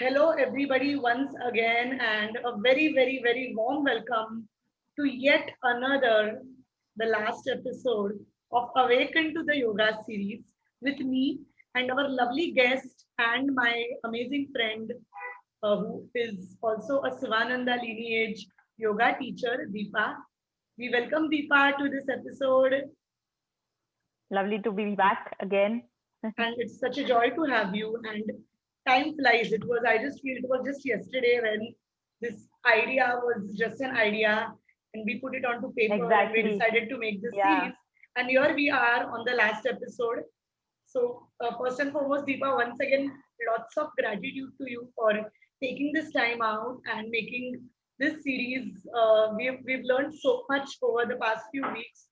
Hello, everybody, once again, and a very warm welcome to yet another, the last episode of Awaken to the Yoga series with me and our lovely guest and my amazing friend, who is also a Sivananda lineage yoga teacher, Deepa. We welcome Deepa to this episode, Lovely to be back again. and it's such a joy to have you. And time flies. I just feel it was just yesterday when this idea was just an idea, and we put it onto paper and we Exactly. decided to make this Yeah. series. And here we are on the last episode. So, first and foremost, Deepa, once again, lots of gratitude to you for taking this time out and making this series. We've learned so much over the past few weeks,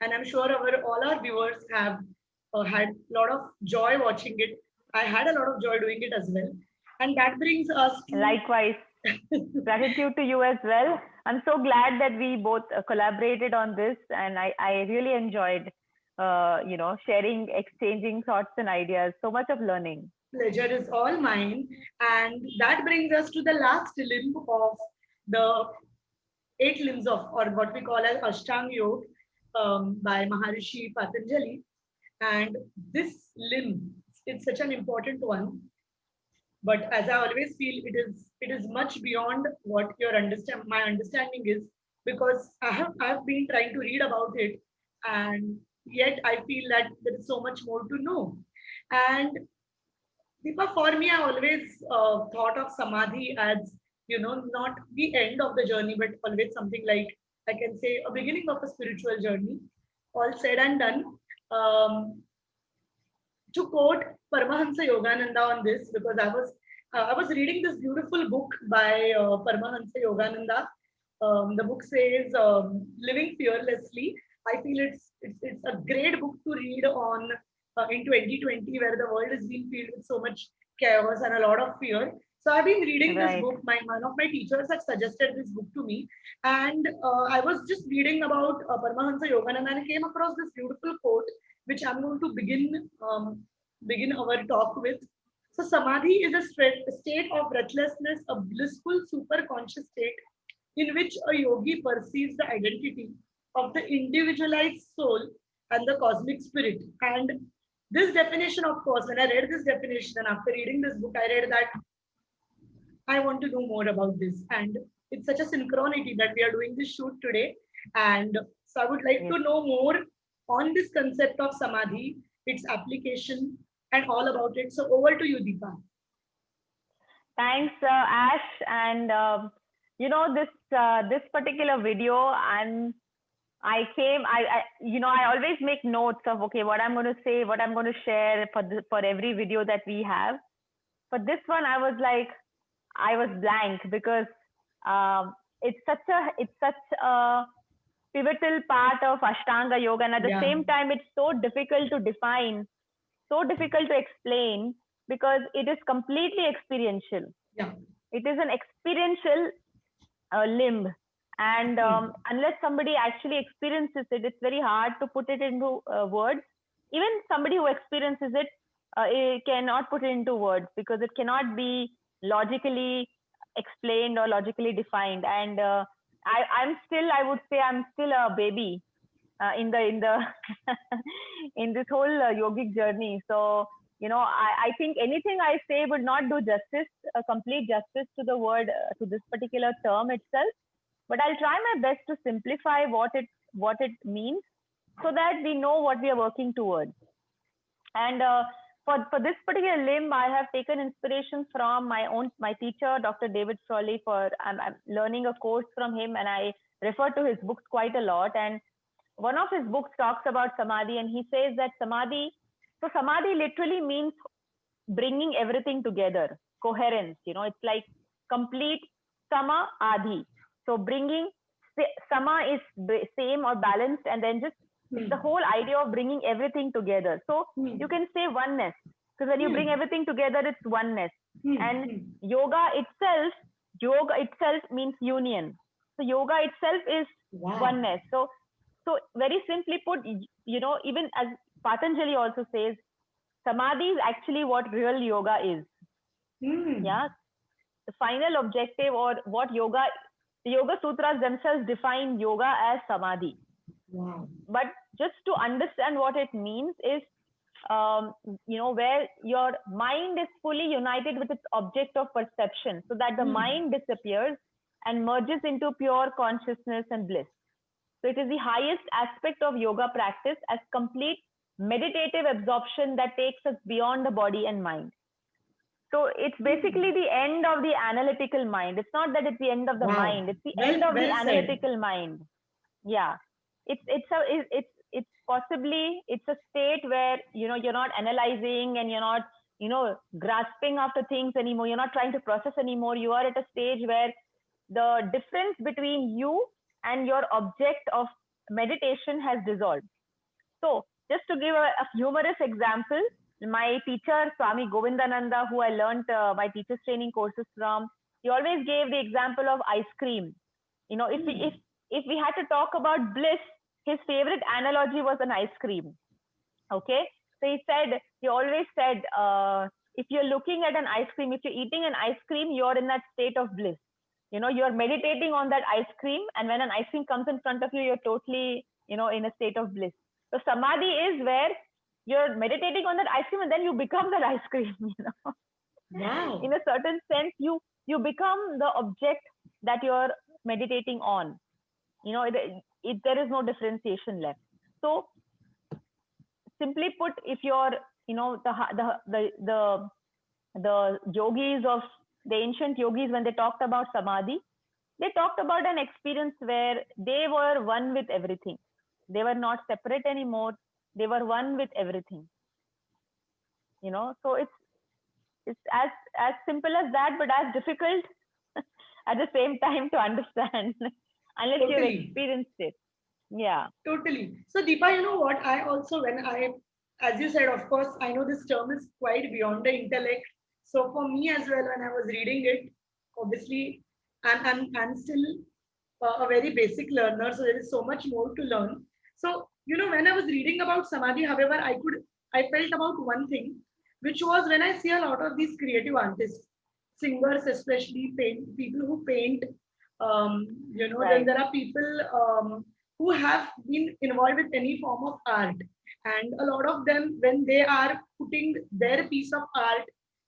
and I'm sure our all our viewers have had a lot of joy watching it. I had a lot of joy doing it as well, and that brings us to Likewise. Gratitude to you as well. I'm so glad that we both collaborated on this, and I really enjoyed, sharing, exchanging thoughts and ideas. So much of learning. pleasure is all mine, and that brings us to the last limb of the eight limbs of, or what we call as Ashtanga Yoga, by Maharishi Patanjali. And this limb, it's such an important one. But as I always feel, it is much beyond what your understand my understanding is, because I've been trying to read about it, and yet I feel that there is so much more to know. And Deepa, for me, I always thought of samadhi as, not the end of the journey, but always something like, I can say, a beginning of a spiritual journey. All said and done. Um, to quote Paramahansa Yogananda on this, because I was reading this beautiful book by Paramahansa Yogananda. The book says "Living Fearlessly." I feel it's a great book to read on in 2020, where the world is being filled with so much chaos and a lot of fear. So I've been reading this Right. book. One of my teachers had suggested this book to me, and I was just reading about Paramahansa Yogananda, and I came across this beautiful quote, which I'm going to begin our talk with. So samadhi is a state of breathlessness, a blissful superconscious state in which a yogi perceives the identity of the individualized soul and the cosmic spirit. And this definition, of course, when I read this definition and after reading this book, I read that I want to know more about this. And it's such a synchronity that we are doing this shoot today. And so I would like Yes. to know more on this concept of samadhi, its application, and all about it. So over to you, Deepa. Thanks, Ash. And this particular video, I always make notes of okay, what I'm going to say, what I'm going to share for every video that we have. For this one, I was blank because it's such a pivotal part of Ashtanga yoga, and at the Yeah, same time, it's so difficult to define, so difficult to explain because it is completely experiential. yeah. It is an experiential limb, and Hmm. unless somebody actually experiences it, it's very hard to put it into words. Even somebody who experiences it, it cannot put it into words because it cannot be logically explained or logically defined. And I would say, I'm still a baby in the in this whole yogic journey. So I think anything I say would not do justice, complete justice to the word, to this particular term itself. But I'll try my best to simplify what it means so that we know what we are working towards. And for this particular limb, I have taken inspiration from my teacher, Dr. David Frawley. I'm learning a course from him, and I refer to his books quite a lot. And one of his books talks about samadhi, and he says that samadhi literally means bringing everything together, coherence. It's like complete sama adi. So bringing sama is same or balanced, and then just it's the Hmm. whole idea of bringing everything together. So you Hmm. can say oneness, because when you bring Hmm. everything together, it's oneness. Hmm. And Hmm. yoga itself, yoga itself means union. So yoga itself is Wow. oneness. So very simply put, even as Patanjali also says, samadhi is actually what real yoga is. Hmm. Yeah. the final objective, or what yoga, the Yoga Sutras themselves define yoga as samadhi. Wow. But just to understand what it means is, where your mind is fully united with its object of perception, so that the mind disappears and merges into pure consciousness and bliss. So it is the highest aspect of yoga practice, as complete meditative absorption that takes us beyond the body and mind. So it's basically the end of the analytical mind. It's not that it's the end of the mind. It's the end of the analytical mind. Yeah, it's possibly, it's a state where you're not analyzing, and you're not grasping after things anymore. You're not trying to process anymore. You are at a stage where the difference between you and your object of meditation has dissolved. So just to give a humorous example, my teacher Swami Govindananda, who I learned my teacher's training courses from, he always gave the example of ice cream. If we had to talk about bliss, his favorite analogy was an ice cream. Okay, so he always said, if you're looking at an ice cream, if you're eating an ice cream, you're in that state of bliss. You're meditating on that ice cream, and when an ice cream comes in front of you, you're totally in a state of bliss. So samadhi is where you're meditating on that ice cream, and then you become that ice cream. Wow. In a certain sense, you become the object that you're meditating on. There is no differentiation left. So simply put, if you're the yogis of the ancient yogis, when they talked about samadhi, they talked about an experience where they were one with everything. They were not separate anymore. They were one with everything. So it's as simple as that, but as difficult at the same time to understand unless you've experienced it. Yeah. Totally. So Deepa, you know what? I also, as you said, of course, I know this term is quite beyond the intellect. So for me as well, when I was reading it, obviously, I'm still a very basic learner, so there is so much more to learn. So when I was reading about samadhi, however, I felt about one thing, which was when I see a lot of these creative artists, singers, especially people who paint. Right. Then there are people who have been involved with any form of art, and a lot of them, when they are putting their piece of art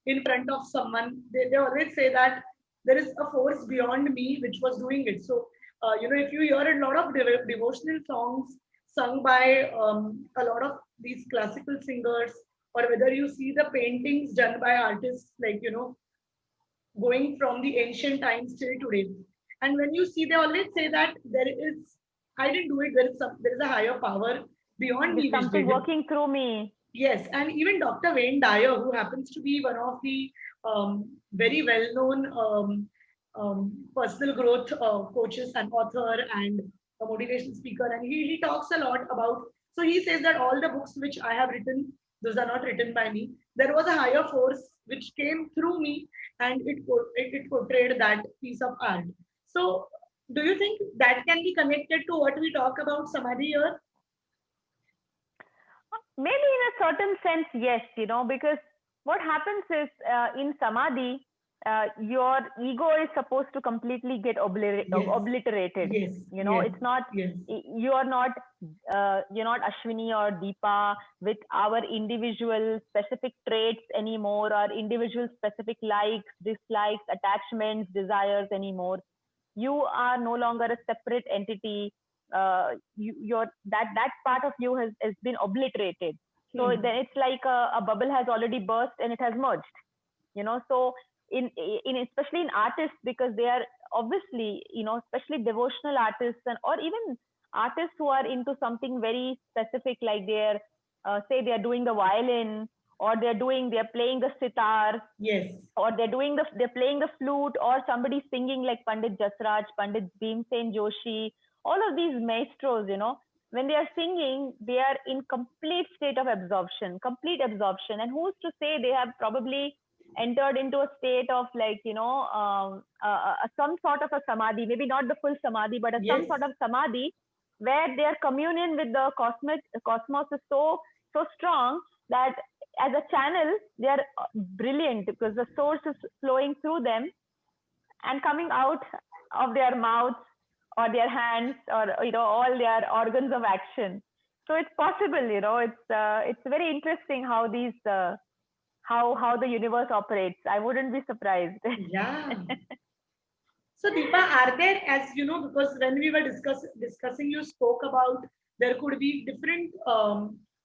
in front of someone, they always say that there is a force beyond me which was doing it. So if you hear a lot of devotional songs sung by a lot of these classical singers, or whether you see the paintings done by artists, like going from the ancient times till today, and when you see, they always say that I didn't do it, there is a higher power beyond me There's which something did it. working through me. Yes, and even Dr. Wayne Dyer, who happens to be one of the very well-known personal growth coaches and author and a motivation speaker, and he talks a lot about. So he says that all the books which I have written, those are not written by me. There was a higher force which came through me, and it portrayed that piece of art. So, do you think that can be connected to what we talk about samadhi here? Maybe in a certain sense, yes, because what happens is, in samadhi, your ego is supposed to completely get obliterated. Yes. It's not, you're not Ashwini or Deepa with our individual specific traits anymore, or individual specific likes, dislikes, attachments, desires anymore. You are no longer a separate entity. That part of you has been obliterated. So then it's like a bubble has already burst and it has merged. So in especially in artists, because they are obviously, especially devotional artists, or even artists who are into something very specific, like they're say they are doing the violin, or they're playing the sitar, yes, or they're playing the flute, or somebody singing like Pandit Jasraj, Pandit Bhimsen Joshi, all of these maestros, when they are singing, they are in complete state of absorption. And who's to say they have probably entered into a state of, like, some sort of a samadhi, maybe not the full samadhi, but some sort of samadhi, where their communion with the cosmos is so strong that as a channel, they are brilliant, because the source is flowing through them, and coming out of their mouths or their hands or all their organs of action. So it's possible, it's very interesting how these how the universe operates. I wouldn't be surprised. Yeah. So Deepa, are there, as you know, because when we were discussing, you spoke about there could be different,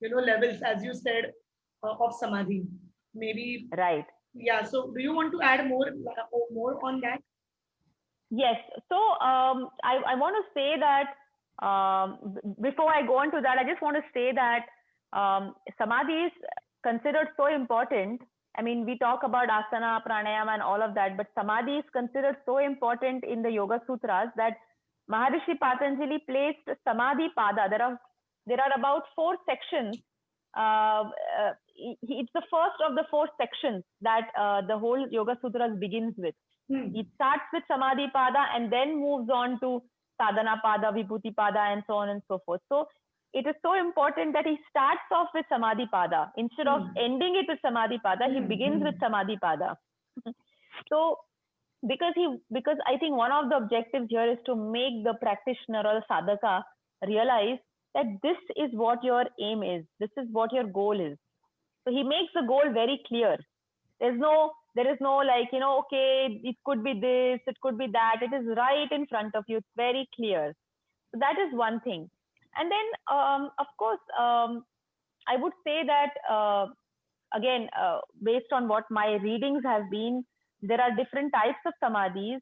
levels, as you said, of samadhi. Maybe, Right. yeah. So do you want to add more on that? Yes. So I want to say that before I go on to that, I just want to say that samadhi is considered so important. I mean, we talk about asana, pranayama, and all of that, but samadhi is considered so important in the Yoga Sutras that Maharishi Patanjali placed Samadhi Pada. There are about 4 sections. It's the first of the 4 sections that the whole Yoga Sutras begins with. It starts with Samadhi Pada and then moves on to Sadhana Pada, Vibhuti Pada, and so on and so forth. So it is so important that he starts off with Samadhi Pada. Instead of ending it with Samadhi Pada, he begins with Samadhi Pada. So because I think one of the objectives here is to make the practitioner or the sadhaka realize that this is what your aim is. This is what your goal is. So he makes the goal very clear. There is no like, okay, it could be this, it could be that. It is right in front of you. It's very clear. So that is one thing. And then, of course, I would say that, again, based on what my readings have been, there are different types of samadhis.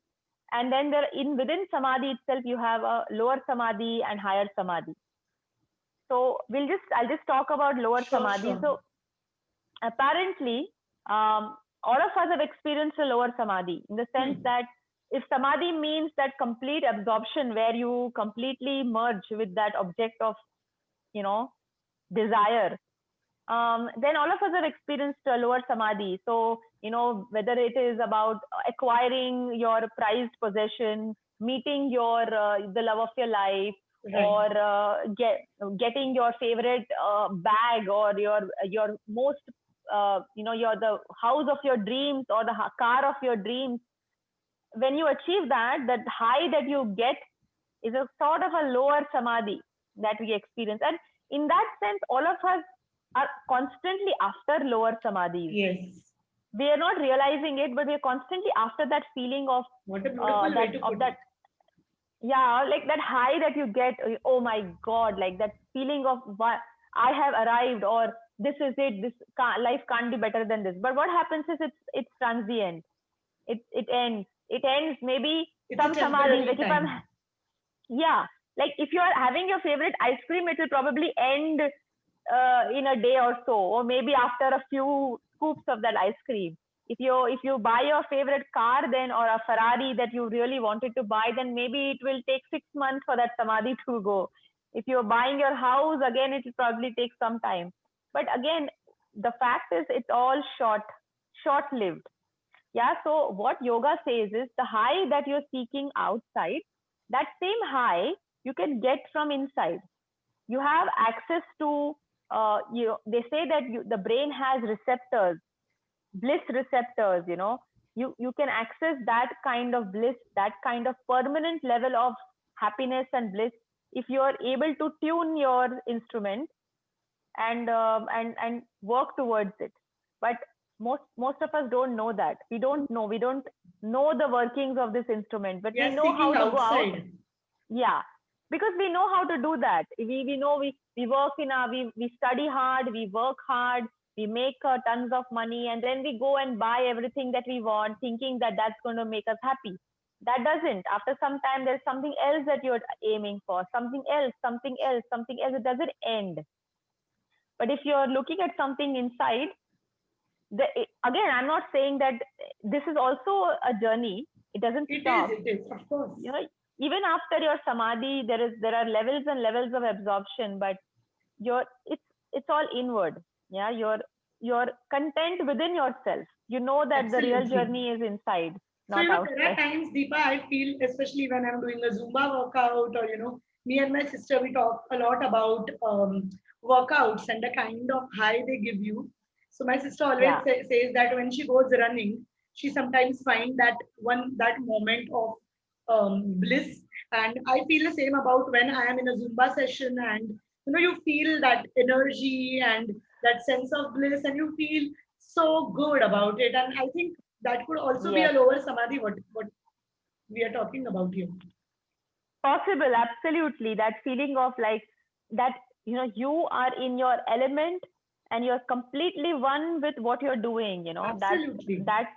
And then within samadhi itself, you have a lower samadhi and higher samadhi. So I'll just talk about lower samadhi. Sure. So apparently, all of us have experienced a lower samadhi in the sense that if samadhi means that complete absorption where you completely merge with that object of, desire, then all of us have experienced a lower samadhi. So, whether it is about acquiring your prized possession, meeting the love of your life, right, or getting your favorite bag, or your most the house of your dreams or the car of your dreams. When you achieve that high that you get is a sort of a lower samadhi that we experience. And in that sense, all of us are constantly after lower samadhi. Yes. We are not realizing it, but we are constantly after that feeling of what a beautiful way to put it. Yeah, like that high that you get. Oh my God, like that feeling of what I have arrived, or this is it. This life can't be better than this. But what happens is it's transient. It ends. It ends. Maybe it's some samadhi. Like time. Like if you are having your favorite ice cream, it will probably end in a day or so, or maybe after a few scoops of that ice cream. If you buy your favorite car, then, or a Ferrari that you really wanted to buy, then maybe it will take 6 months for that samadhi to go. If you're buying your house, again, it will probably take some time. But again, the fact is it's all short-lived. Yeah. So what yoga says is the high that you're seeking outside, that same high you can get from inside. You have access to, they say that the brain has receptors, bliss receptors. You can access that kind of bliss, that kind of permanent level of happiness and bliss if you are able to tune your instrument and work towards it. But most of us don't know that. We don't know the workings of this instrument, but we know how to go out. Yeah, because we know how to do that. We know we work we study hard, we work hard, we make tons of money, and then we go and buy everything that we want, thinking that that's going to make us happy. That doesn't. After some time, there's something else that you're aiming for, something else. It doesn't end. But if you're looking at something inside, again, I'm not saying that this is also a journey. It doesn't stop. It is, of course. Even after your samadhi, there are levels and levels of absorption, but it's all inward. Yeah, you're content within yourself. You know that Absolutely. The real journey is inside, not outside. There are times, Deepa, I feel, especially when I'm doing a Zumba workout, or me and my sister, we talk a lot about workouts and the kind of high they give you. So my sister always says that when she goes running, she sometimes find that moment of bliss. And I feel the same about when I am in a Zumba session, and you feel that energy and that sense of bliss, and you feel so good about it. And I think that could also be a Yes. lower samadhi, what we are talking about here. Possible, absolutely. That feeling of like that, you are in your element and you're completely one with what you're doing, Absolutely. that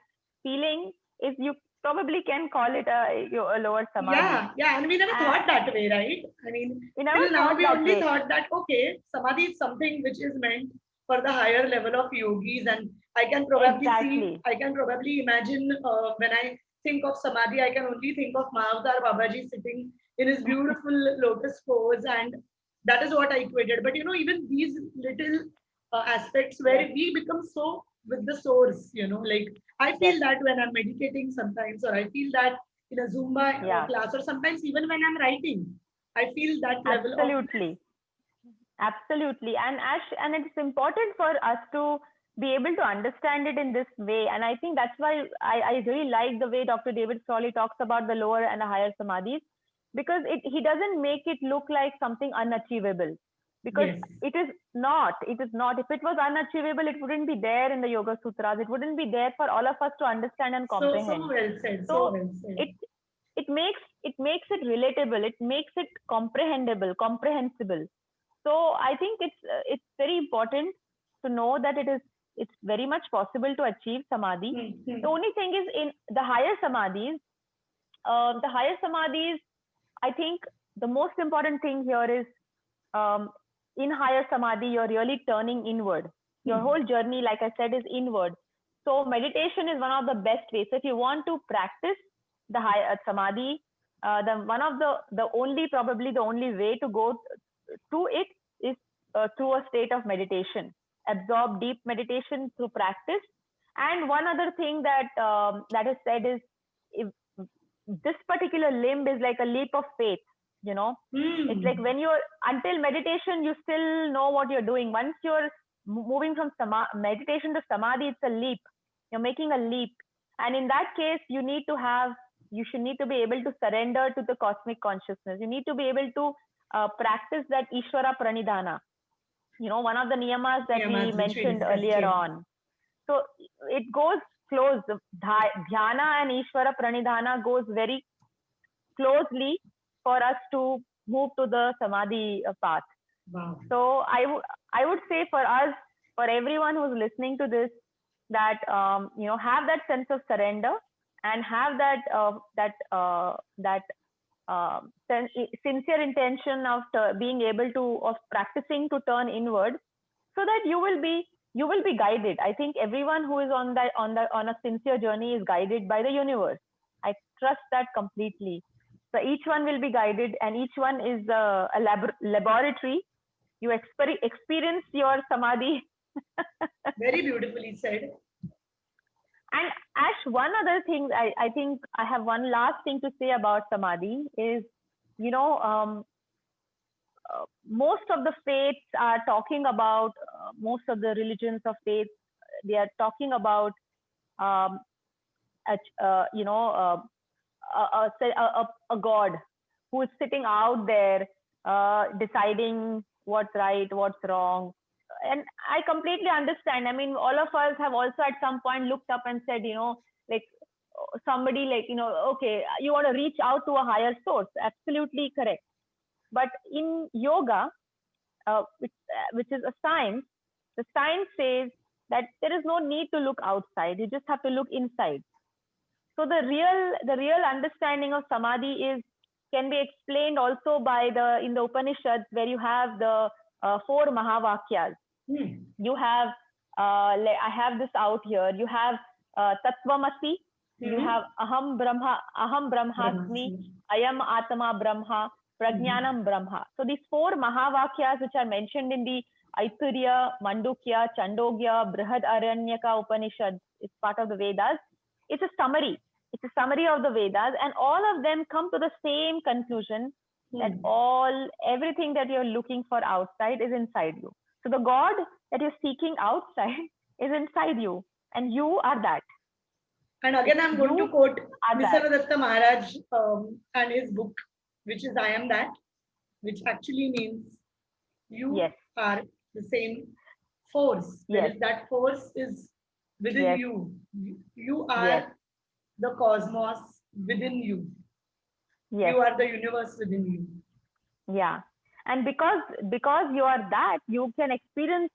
feeling is, you probably can call it a lower samadhi. Yeah, and we never Uh, thought that way, right? I mean, we never till now thought we that only way. thought that okay, samadhi is something which is meant for the higher level of yogis, and Exactly. I can probably imagine when I think of samadhi, I can only think of Mahavdar Babaji sitting in his beautiful lotus pose, and that is what I equated. But even these little aspects where Yes, we become so with the source, like I yes, feel that when I'm meditating sometimes, or I feel that in a Zumba yeah, class, or sometimes even when I'm writing, I feel that level of bliss. absolutely. Absolutely. And Ash, and it's important for us to be able to understand it in this way. And I think that's why I really like the way Dr. David Frawley talks about the lower and the higher samadhis, because he doesn't make it look like something unachievable. Because Yes. it is not. It is not. If it was unachievable, it wouldn't be there in the Yoga Sutras. It wouldn't be there for all of us to understand and So comprehend. well said. So So well said. it it makes it relatable. It makes it comprehensible, comprehensible. So I think it's very important to know that it's very much possible to achieve samadhi. The Hmm. only thing is, in the higher samadhis, I think the most important thing here is, um, in higher samadhi, you're really turning inward. Your Hmm. whole journey, like I said, is inward. So meditation is one of the best ways. So if you want to practice the high samadhi, the one of the only, probably the only way to go to it is through a state of meditation. Absorb deep meditation through practice. And one other thing that is said is, if this particular limb is like a leap of faith, you know it's like, Hmm. when you're, until meditation, you still know what you're doing. Once you're moving from meditation to samadhi, it's a leap. You're making a leap. And in that case, you should need to be able to surrender to the cosmic consciousness. You need to be able to practice that Ishvara Pranidhana, one of the niyamas that we Niyamas which we mentioned discussed earlier here. on. So it goes close. Dhyana and Ishvara Pranidhana goes very closely for us to move to the samadhi path. Wow. So I would say, for us, for everyone who's listening to this, that have that sense of surrender, and have that sincere intention of being able to, of practicing to turn inward, so that you will be guided. I think everyone who is on a sincere journey is guided by the universe. I trust that completely. So each one will be guided, and each one is a laboratory. You experience your samadhi. Very beautifully said. And Ash, one other thing, I think I have one last thing to say about samadhi is, you know, most of the faiths are talking about, most of the religions of faith, they are talking about, um, a, a god who is sitting out there, deciding what's right, what's wrong. And I completely understand. I mean, all of us have also at some point looked up and said, like, somebody, like, okay, you want to reach out to a higher source. Absolutely correct. But in yoga, which is a science, the science says that there is no need to look outside. You just have to look inside. So the real understanding of samadhi is, can be explained also by the in the Upanishads, where you have the four Mahavakyas. Hmm. You have, I have this out here. You have Tattvamasi. You Hmm. have Aham Brahmasmi, Brahmasmi. Ayam Atma Brahma, Hmm. Prajnanam Brahma. So these four Mahavakyas, which are mentioned in the Aituriya, Mandukya, Chandogya, Brihad Aranyaka Upanishads, it's part of the Vedas. It's a summary. It's a summary of the Vedas, and all of them come to the same conclusion, that Hmm. everything that you're looking for outside is inside you. So the God that you're seeking outside is inside you, and you are that. And again, I'm going to quote that. Nisargadatta Maharaj and his book, which is I Am That, which actually means you Yes. are the same force. There Yes. is that force is within Yes. you. You are Yes. the cosmos within you. Yes. You are the universe within you. Yeah. And because you are that, you can experience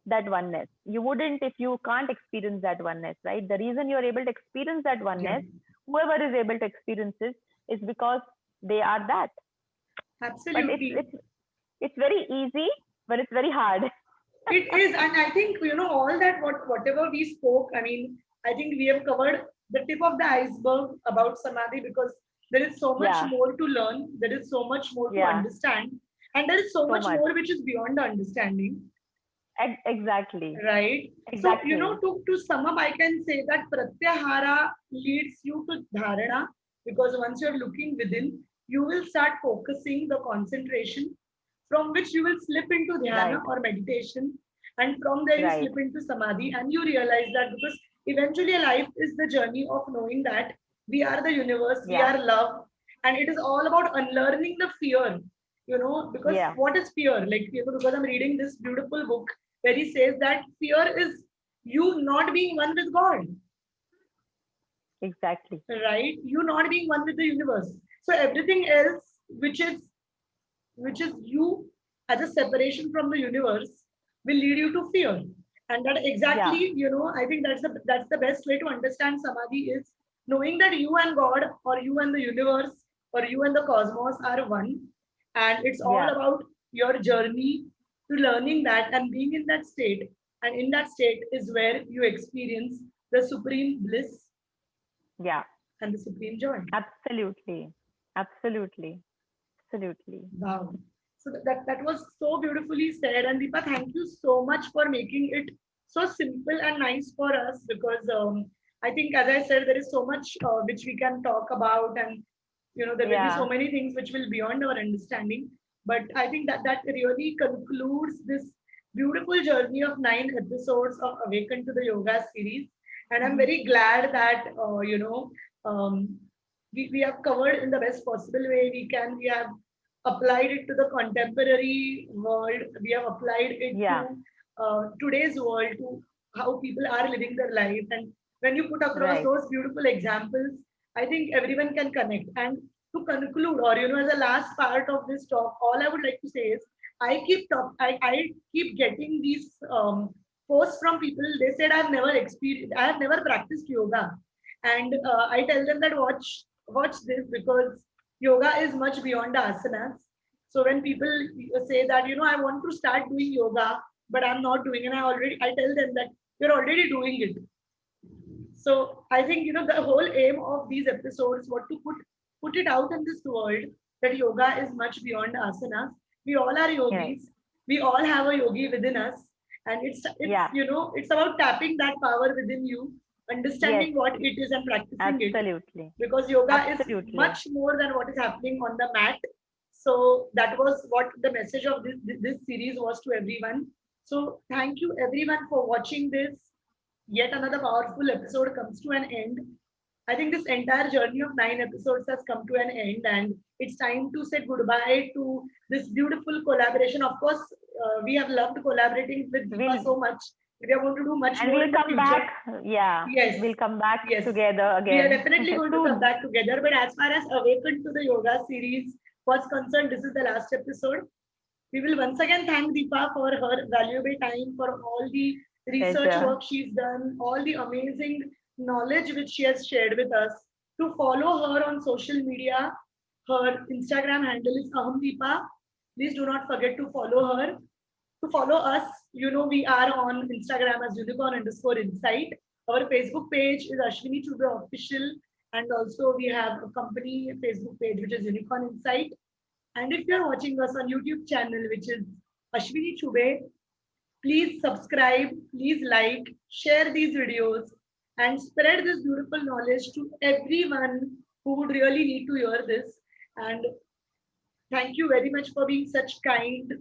that oneness. You wouldn't if you can't experience that oneness, right? The reason you're able to experience that oneness, whoever is able to experience it, is because they are that. Absolutely. But it's very easy, but it's very hard. It is, and I think all that whatever we spoke. I mean, I think we have covered the tip of the iceberg about samadhi, because there is so much more to learn. There is so much more to understand, and there is so much more which is beyond the understanding. Exactly. Right. Exactly. So to sum up, I can say that pratyahara leads you to dharana, because once you're looking within, you will start focusing the concentration, from which you will slip into dhyana or meditation, and from there you slip into samadhi, and you realize that, because eventually life is the journey of knowing that we are the universe, we are love, and it is all about unlearning the fear. Because what is fear? Like, because I'm reading this beautiful book where he says that fear is you not being one with God. Exactly. Right? You not being one with the universe. So everything else which is you as a separation from the universe will lead you to fear. And that exactly, I think that's the best way to understand samadhi, is knowing that you and God, or you and the universe, or you and the cosmos are one. And it's all about your journey to learning that and being in that state. And in that state is where you experience the supreme bliss. Yeah. And the supreme joy. Absolutely. Absolutely. Absolutely. Wow. So that was so beautifully said. And Deepa, thank you so much for making it so simple and nice for us, because I think, as I said, there is so much which we can talk about, and there will be so many things which will beyond our understanding. But I think that really concludes this beautiful journey of 9 episodes of Awaken to the Yoga series. And I'm very glad that um, we have covered in the best possible way we can. We have applied it to the contemporary world. We have applied it to today's world, to how people are living their life. And when you put across those beautiful examples, I think everyone can connect. And to conclude, or as a last part of this talk, all I would like to say is, I keep getting these posts from people. They said, I have never practiced yoga, and I tell them that watch this, because yoga is much beyond the asanas. So when people say that, I want to start doing yoga, but I'm not doing, and I tell them that you're already doing it. So I think, the whole aim of these episodes was to put it out in this world that yoga is much beyond asanas. We all are yogis. We all have a yogi within us. And it's it's about tapping that power within you, understanding what it is and practicing it. Because yoga is much more than what is happening on the mat. So that was what the message of this series was to everyone. So thank you everyone for watching this. Yet another powerful episode comes to an end. I think this entire journey of 9 episodes has come to an end, and it's time to say goodbye to this beautiful collaboration. Of course, we have loved collaborating with Deepa so much. We are going to do much more in the future. Back. Yeah. Yes. We'll come back together again. We are definitely going to come back together. But as far as Awaken to the Yoga series was concerned, this is the last episode. We will once again thank Deepa for her valuable time, for all the research work she's done, all the amazing knowledge which she has shared with us. To follow her on social media, her Instagram handle is Deepa. Please do not forget to follow her. To follow us, we are on Instagram as unicorn_insight. Our Facebook page is Ashwini Chube Official. And also we have a company Facebook page, which is Unicorn Insight. And if you're watching us on YouTube channel, which is Ashwini Chube, please subscribe, please like, share these videos, and spread this beautiful knowledge to everyone who would really need to hear this. And thank you very much for being such kind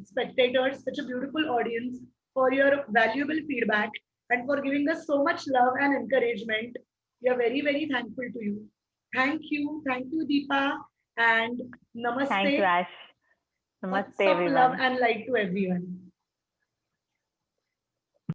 spectators, such a beautiful audience, for your valuable feedback. and for giving us so much love and encouragement. We are very, very thankful to you. Thank you. Thank you, Deepa. And Thank you, namaste. Ash. Lots Namaste, of love everyone. and light to everyone.